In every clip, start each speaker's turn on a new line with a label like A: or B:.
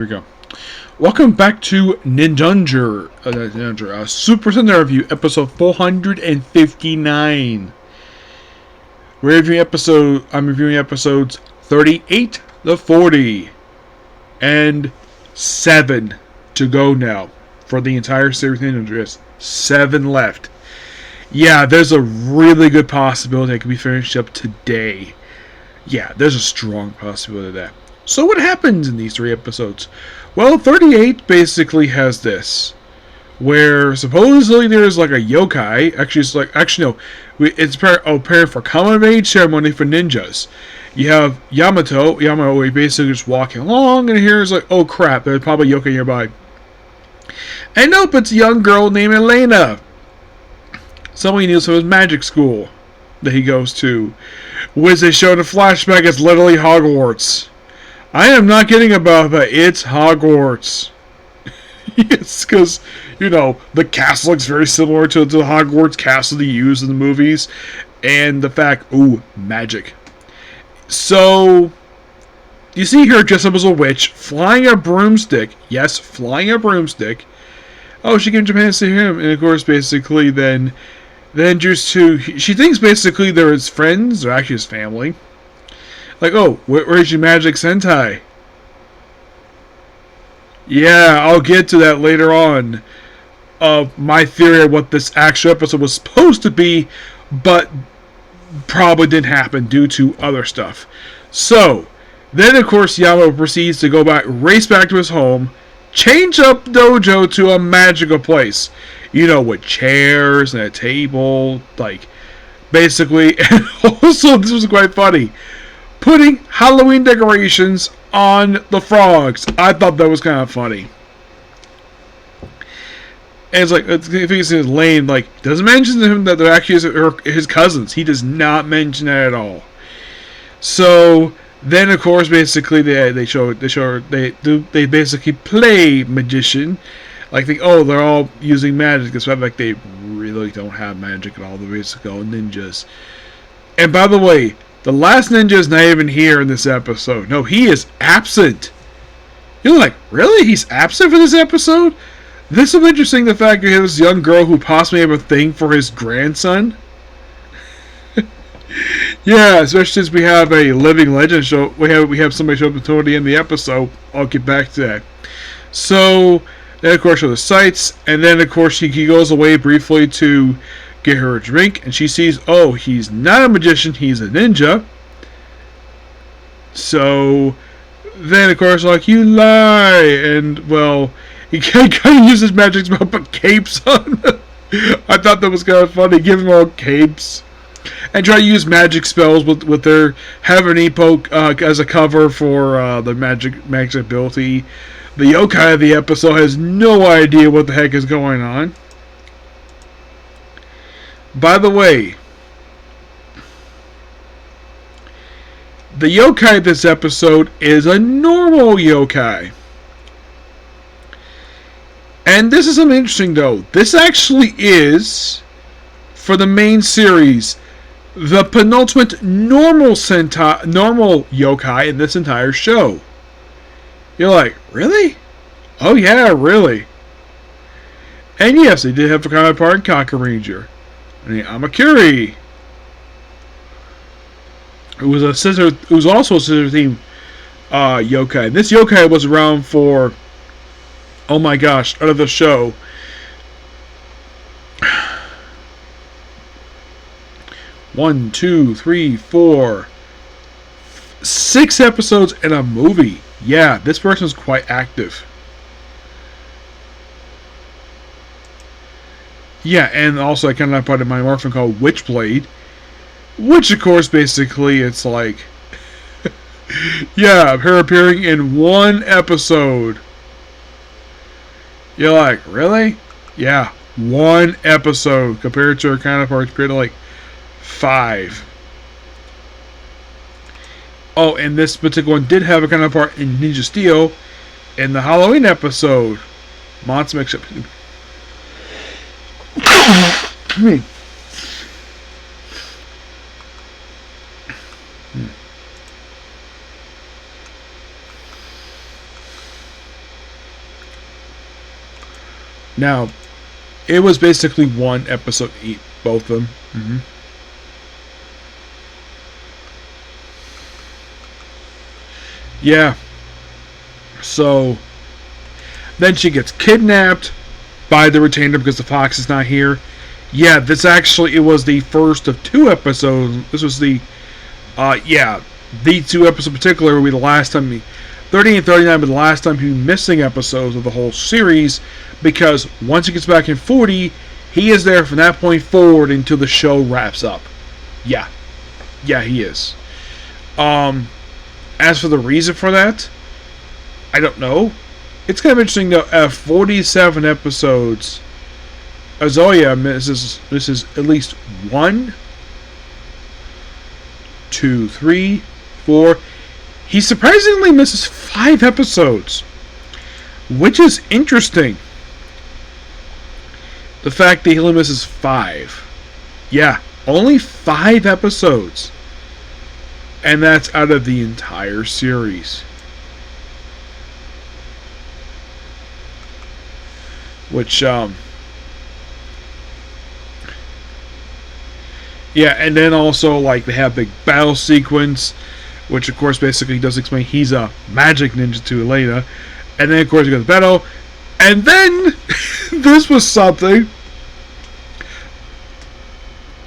A: Here we go. Welcome back to Ninninger, Super Sentai Review, episode 459. I'm reviewing episodes 38 to 40, and 7 to go now for the entire series. Ninninger, 7 left. Yeah, there's a really good possibility it could be finished up today. Yeah, there's a strong possibility of that. So what happens in these 3 episodes? Well, 38 basically has this, where supposedly there's like a yokai. Actually no, it's preparing for coming of age ceremony for ninjas. You have Yamato, basically just walking along, and here's like, oh crap, there's probably a yokai nearby. And nope, it's a young girl named Elena. Someone he knew from his magic school that he goes to, which they show in a flashback is literally Hogwarts. I am not kidding about that. It's Hogwarts. Yes, because, the castle looks very similar to the Hogwarts castle they use in the movies. And the fact, magic. So, you see her dressed up as a witch, flying a broomstick. Yes, flying a broomstick. Oh, she came to Japan to see him. And of course, basically, then just she thinks basically they're his friends, or actually his family. Like, oh, where's your magic Sentai? Yeah, I'll get to that later on. My theory of what this actual episode was supposed to be, but probably didn't happen due to other stuff. So, then of course Yamato proceeds to race back to his home, change up dojo to a magical place. With chairs and a table, basically. And also, this was quite funny, putting Halloween decorations on the frogs. I thought that was kind of funny. And it's like, it's lame. Doesn't mention to him that they're actually his cousins. He does not mention that at all. So then, of course, basically they basically play magician. They're all using magic, despite they really don't have magic at all. They're basically all ninjas. And by the way, the last ninja is not even here in this episode. No, he is absent. You're like, really? He's absent for this episode? This is interesting, the fact that you have this young girl who possibly have a thing for his grandson. Yeah, especially since we have a living legend show. We have somebody show up toward the end of the episode. I'll get back to that. So, then of course show the sights, and then of course he goes away briefly to get her a drink, and she sees, oh, he's not a magician, he's a ninja. So then of course, you lie, and well, he kind of uses magic spell, put capes on. I thought that was kind of funny, give them all capes, and try to use magic spells with their having Epoch as a cover for the magic ability. The yokai of the episode has no idea what the heck is going on. By the way, the yokai this episode is a normal yokai. And this is something interesting, though. This actually is, for the main series, the penultimate normal yokai in this entire show. You're like, really? Oh yeah, really. And yes, they did have a counterpart in Kakaranger. Amakuri. It was also a scissor theme yokai. And this yokai was around for, oh my gosh, out of the show, 1, 2, 3, 4, 6 episodes and a movie. Yeah, this person's quite active. Yeah, and also I kind of part of my morphin called Witchblade, which of course basically it's like, yeah, her appearing in 1 episode. You're like, really? Yeah, 1 episode compared to her counterparts appeared to 5. Oh, and this particular one did have a counterpart in Ninja Steel in the Halloween episode. Monster mix up. Now, it was basically one episode each, both of them. Yeah. So, then she gets kidnapped by the retainer because the fox is not here. Yeah, this actually, it was the first of 2 episodes. This was the, the 2 episodes in particular will be the last time, 30 and 39 were the last time he'll be missing episodes of the whole series, because once he gets back in 40, he is there from that point forward until the show wraps up. Yeah. Yeah, he is. As for the reason for that, I don't know. It's kind of interesting though, 47 episodes, Azoya misses at least 1, 2, 3, 4. He surprisingly misses 5 episodes, which is interesting. The fact that he only misses 5. Yeah, only 5 episodes. And that's out of the entire series. Which, yeah, and then also, like, they have big battle sequence, which, of course, basically does explain he's a magic ninja to Elena. And then, of course, you got the battle. And then, this was something.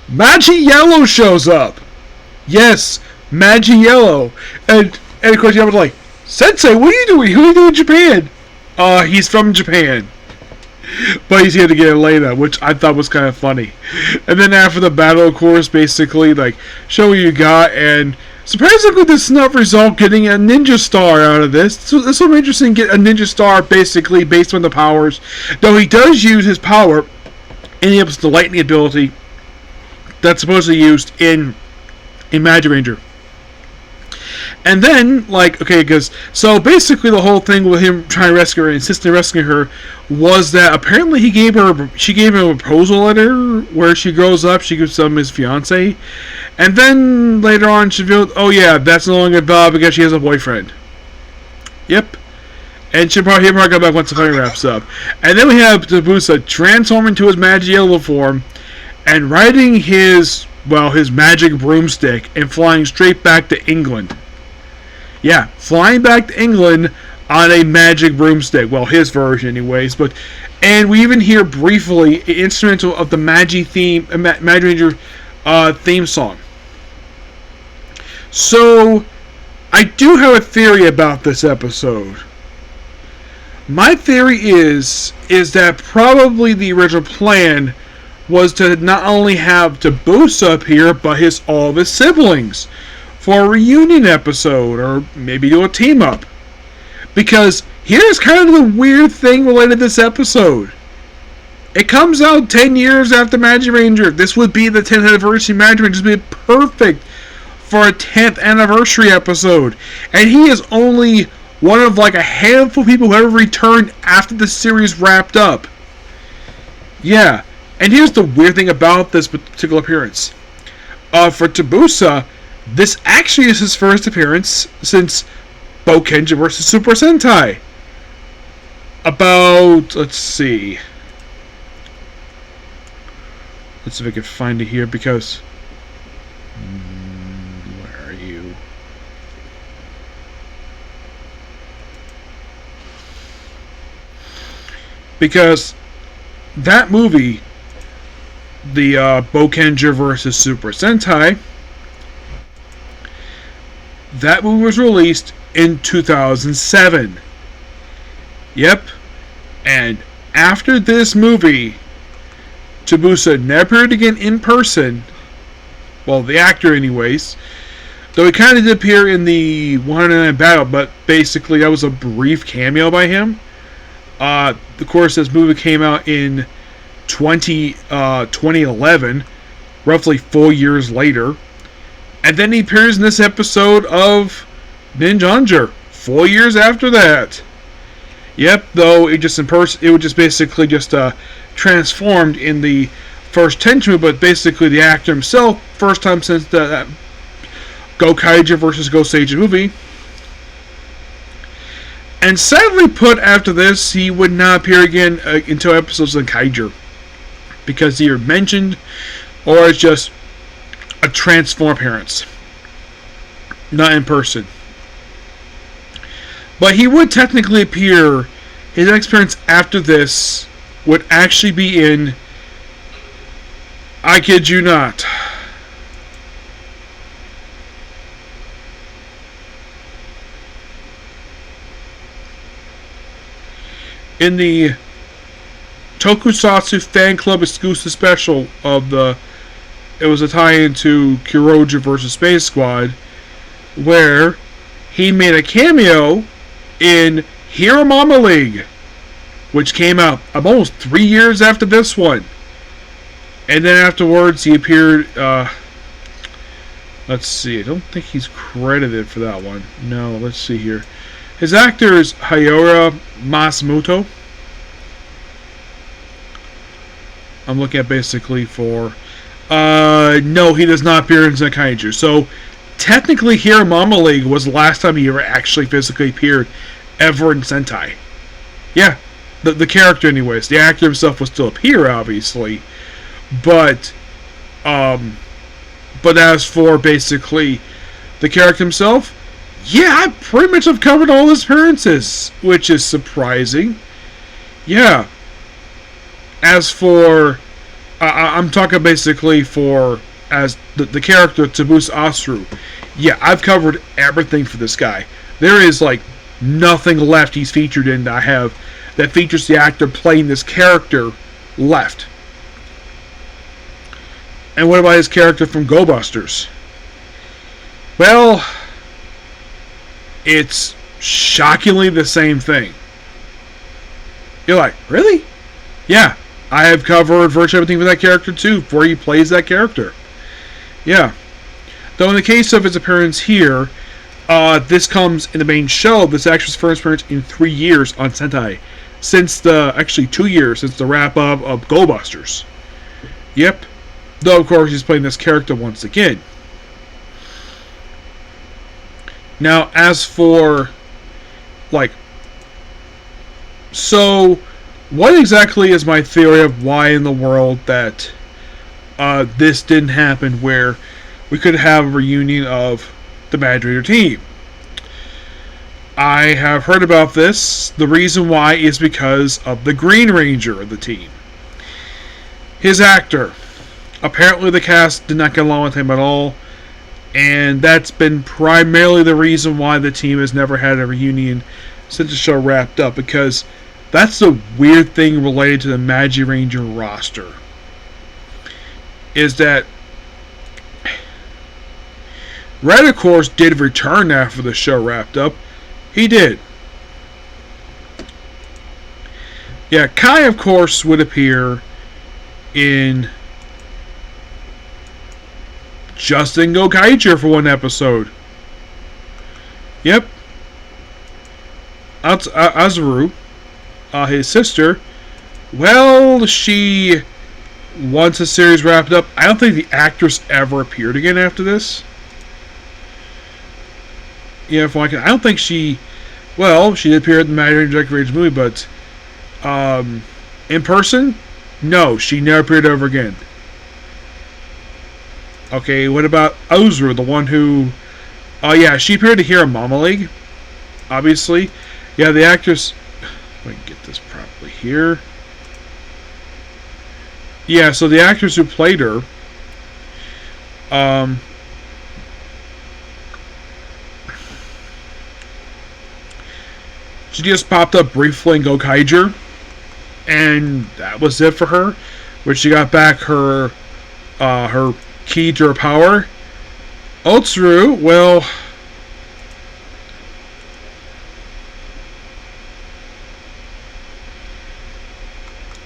A: Magi Yellow shows up. Yes, Magi Yellow. And of course, you have like, Sensei, what are you doing? Who are you doing in Japan? He's from Japan. But he's here to get Elena, which I thought was kind of funny. And then after the battle, of course, basically, like, show what you got, and surprisingly, this does not result getting a ninja star out of this. So this will be interesting, get a ninja star, basically, based on the powers. Though he does use his power in the lightning ability that's supposedly used in Magic Ranger. And then, like, okay, because, so basically the whole thing with him trying to rescue her, insisting on rescuing her, was that apparently she gave him a proposal letter where she grows up, she gives him his fiance, and then later on she revealed, oh yeah, that's no longer valid because she has a boyfriend. Yep. And he'll probably come back once the fight wraps up. And then we have Tabusa transform into his magic yellow form, and riding his magic broomstick and flying straight back to England. Yeah, flying back to England on a magic broomstick. Well, his version anyways. And we even hear briefly an instrumental of the Magic Ranger theme song. So, I do have a theory about this episode. My theory is that probably the original plan was to not only have Tabusa appear, but all of his siblings for a reunion episode, or maybe do a team up. Because here's kind of the weird thing related to this episode. It comes out 10 years after Magic Ranger. This would be the 10th anniversary of Magic Ranger. This would be perfect for a 10th anniversary episode. And he is only one of like a handful of people who ever returned after the series wrapped up. Yeah. And here's the weird thing about this particular appearance. For Tabusa, this actually is his first appearance since Bokenja vs. Super Sentai. About, let's see. Let's see if I can find it here, because... where are you? Because that movie, the Bokenja vs. Super Sentai, that movie was released in 2007. Yep. And after this movie, Tabusa never appeared again in person. Well, the actor anyways. Though he kind of did appear in the 109 battle, but basically that was a brief cameo by him. Of course, this movie came out in 2011, roughly 4 years later. And then he appears in this episode of Ninninger 4 years after that. Yep, though it would just basically transformed in the first Tenchu, but basically the actor himself, first time since the Go Kaija vs. Go Seiji movie. And sadly put, after this, he would not appear again until episodes of Kaiger. Because he are mentioned, or it's just a transform appearance. Not in person. But he would technically appear, his next appearance after this would actually be in, I kid you not, in the Tokusatsu Fan Club exclusive special of the, it was a tie-in to Kuroja vs. Space Squad, where he made a cameo in Hero Mama League, which came out almost 3 years after this one. And then afterwards he appeared, let's see, I don't think he's credited for that one. No, let's see here. His actor is Hayora Matsumoto. I'm looking at basically for... no, he does not appear in Zenkaiju. So, technically, Hero Mama League was the last time he ever actually physically appeared ever in Sentai. Yeah, the character anyways. The actor himself will still appear, obviously. But as for basically the character himself, yeah, I pretty much have covered all his appearances, which is surprising. Yeah. As for, I'm talking basically for, as the character Tabusa Asuru, yeah, I've covered everything for this guy. There is, like, nothing left he's featured in that I have that features the actor playing this character left. And what about his character from Go Busters? Well, it's shockingly the same thing. You're like, really? Yeah, I have covered virtually everything for that character too, before he plays that character. Yeah. Though in the case of his appearance here, this comes in the main show. This actually his first appearance in 3 years on Sentai. Actually 2 years since the wrap-up of Go Busters. Yep. Though, of course, he's playing this character once again. Now, as for, like, so, what exactly is my theory of why in the world that this didn't happen, where we could have a reunion of the Mad Raider team? I have heard about this. The reason why is because of the Green Ranger of the team. His actor. Apparently the cast did not get along with him at all, and that's been primarily the reason why the team has never had a reunion since the show wrapped up, because that's the weird thing related to the Magi Ranger roster, is that Red, of course, did return after the show wrapped up. He did. Yeah, Kai, of course, would appear in Justin Gokaiger for one episode. Yep. Azuru, his sister, well, she, once the series wrapped up, I don't think the actress ever appeared again after this. Yeah, I don't think she, well, she did appear in the Mad Ranger movie, but in person, no, she never appeared ever again. Okay, what about Ozru, the one who... yeah, she appeared to Hero Mama League, obviously. Yeah, the actress... Let me get this properly here. Yeah, so the actress who played her... she just popped up briefly in Gokaiger, and that was it for her. When she got back her key to her power. Otsuru, well,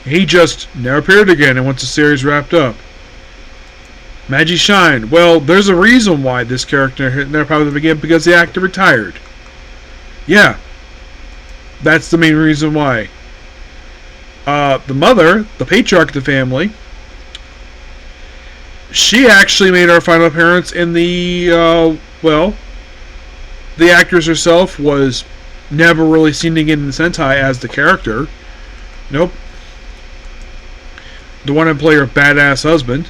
A: he just never appeared again, and once the series wrapped up. Magi Shine, well, there's a reason why this character never popped up again, because the actor retired. Yeah, that's the main reason why. The mother, the patriarch of the family, she actually made her final appearance in the, well, the actress herself was never really seen again in the Sentai as the character. Nope. The one that played her badass husband.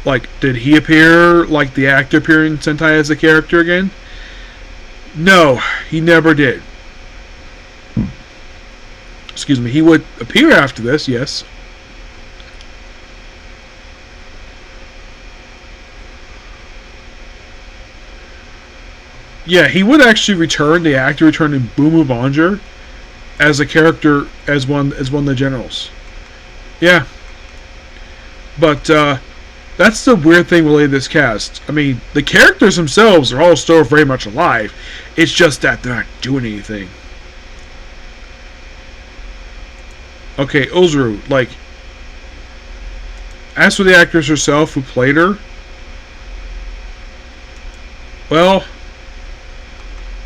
A: Like, did he appear like the actor appeared in Sentai as the character again? No, he never did. Excuse me, he would appear after this, yes. Yeah, he would actually return, the actor returned in Boomu Bonger as a character, as one of the generals. Yeah. But, that's the weird thing related to this cast. I mean, the characters themselves are all still very much alive. It's just that they're not doing anything. Okay, Ozuru, like, as for the actress herself who played her, well,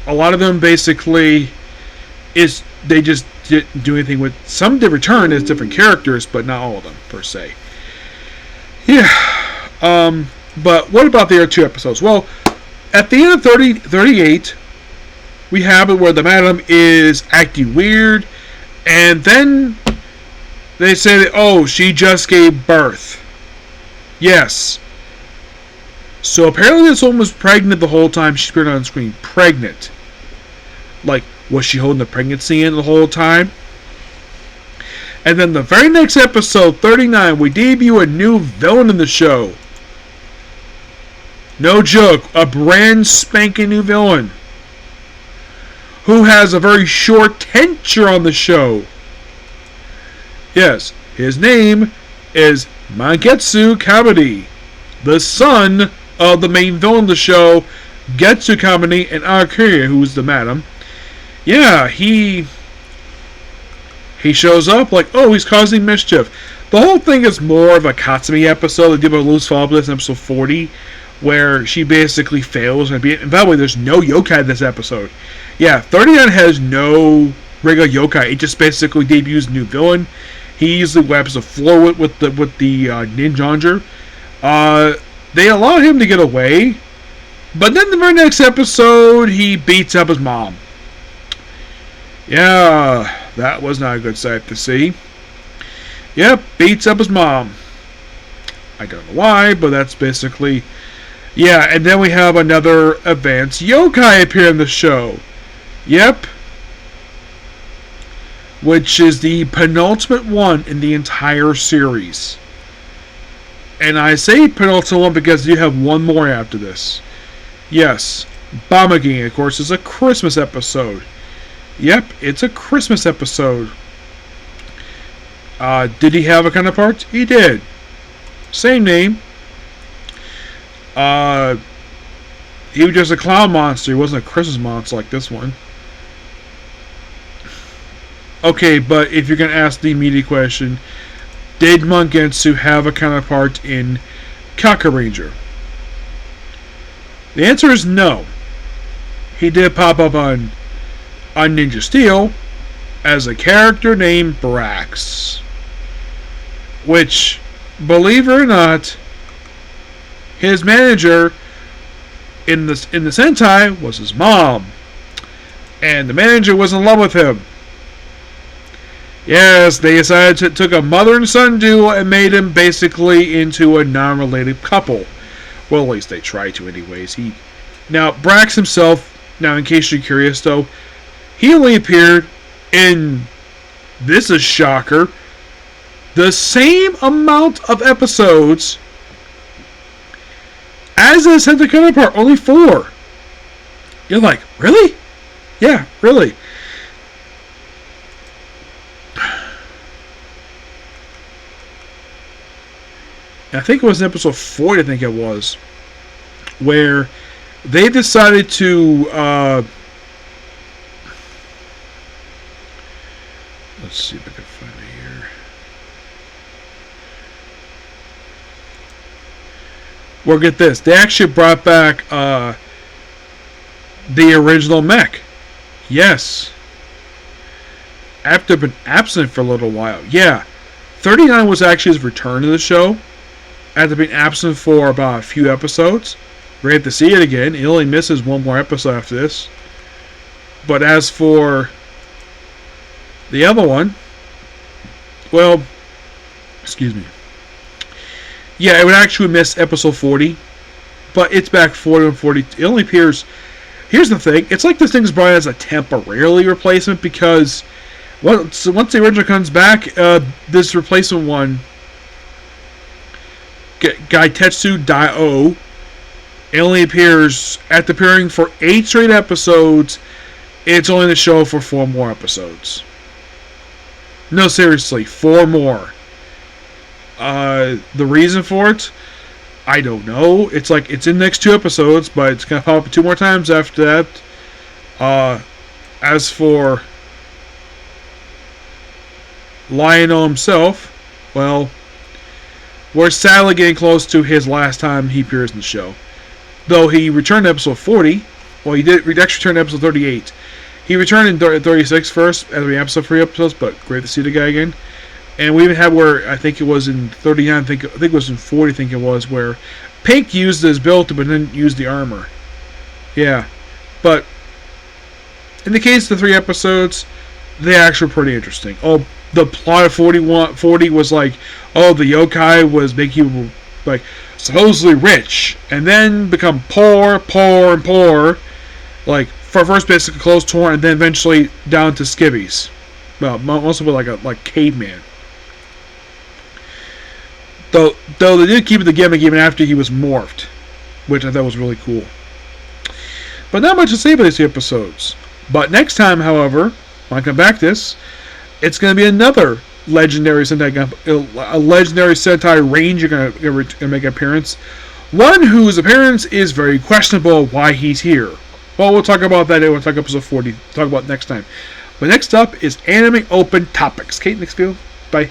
A: a lot of them basically they just didn't do anything with. Some did return as different characters, but not all of them per se. Yeah. But what about the other 2 episodes? Well, at the end of 38, we have it where the madam is acting weird, and then they say that, oh, she just gave birth. Yes. So apparently this woman was pregnant the whole time she appeared on screen. Pregnant. Like, was she holding the pregnancy in the whole time? And then the very next episode, 39, we debut a new villain in the show. No joke, a brand spanking new villain. Who has a very short tenure on the show. Yes, his name is Mangetsu Kamadi, the son of the main villain of the show, Getsu Kamadi, and Akira, who's the madam. Yeah, he shows up like, oh, he's causing mischief. The whole thing is more of a Katsumi episode. They did a loose follow-up this in episode 40, where she basically fails. And by the way, there's no yokai in this episode. Yeah, 39 has no regular yokai. It just basically debuts a new villain. He usually wipes the floor with the Ninninger. They allow him to get away, but then the very next episode, he beats up his mom. Yeah, that was not a good sight to see. Yep, beats up his mom. I don't know why, but that's basically... Yeah, and then we have another advanced yokai appear in the show. Yep. Which is the penultimate one in the entire series. And I say penultimate one because you have one more after this. Yes, Bamaging, of course, is a Christmas episode. Yep, it's a Christmas episode. Did he have a counterpart? He did. Same name. He was just a clown monster. He wasn't a Christmas monster like this one. Okay, but if you're going to ask the immediate question, did Mangetsu have a counterpart in Kakaranger? The answer is no. He did pop up on Ninja Steel as a character named Brax. Which, believe it or not, his manager in the Sentai was his mom. And the manager was in love with him. Yes, they decided to took a mother and son duo and made him basically into a non-related couple. Well, at least they tried to anyways. Now, Brax himself, now in case you're curious though, he only appeared in, this is shocker, the same amount of episodes as his Sentai counterpart, only 4. You're like, really? Yeah, really. I think it was in episode 40, I think it was, where they decided to, let's see if I can find it here. Well, get this, they actually brought back, the original mech. Yes. After been absent for a little while. Yeah. 39 was actually his return to the show. After being absent for about a few episodes. We're going to see it again. He only misses one more episode after this. But as for the other one, well, excuse me. Yeah, it would actually miss episode 40, but it's back 40 and 40. It only appears. Here's the thing: it's like this thing's brought as a temporarily replacement because once the original comes back, this replacement one, Gaitetsu Dai-O, it only appears after appearing for 8 straight episodes. It's only the show for 4 more episodes. No, seriously, 4 more. The reason for it, I don't know. It's like it's in the next 2 episodes, but it's gonna pop up 2 more times after that. As for Lionel himself, well, we're sadly getting close to his last time he appears in the show. Though he returned to episode 40, well, he did actually return to episode 38. He returned in 36 first, as we episode 3 episodes, but great to see the guy again. And we even had where, I think it was in 39, I think it was in 40, I think it was, where Pink used his ability but didn't use the armor. Yeah. But, in the case of the 3 episodes, they actually were pretty interesting. Oh, the plot of 40 was like, oh, the yokai was making you, like, supposedly rich, and then become poor, and poor. Like, for first basically clothes torn, and then eventually down to skivvies. Well, mostly like caveman. Though they did keep the gimmick even after he was morphed, which I thought was really cool. But not much to say about these 2 episodes. But next time, however, when I come back to this, it's going to be another legendary Sentai, a legendary Sentai Ranger going to make an appearance. One whose appearance is very questionable why he's here. Well, we'll talk about that. We'll talk episode 40. Talk about next time. But next up is Anime Open Topics. Kate, next video. Bye.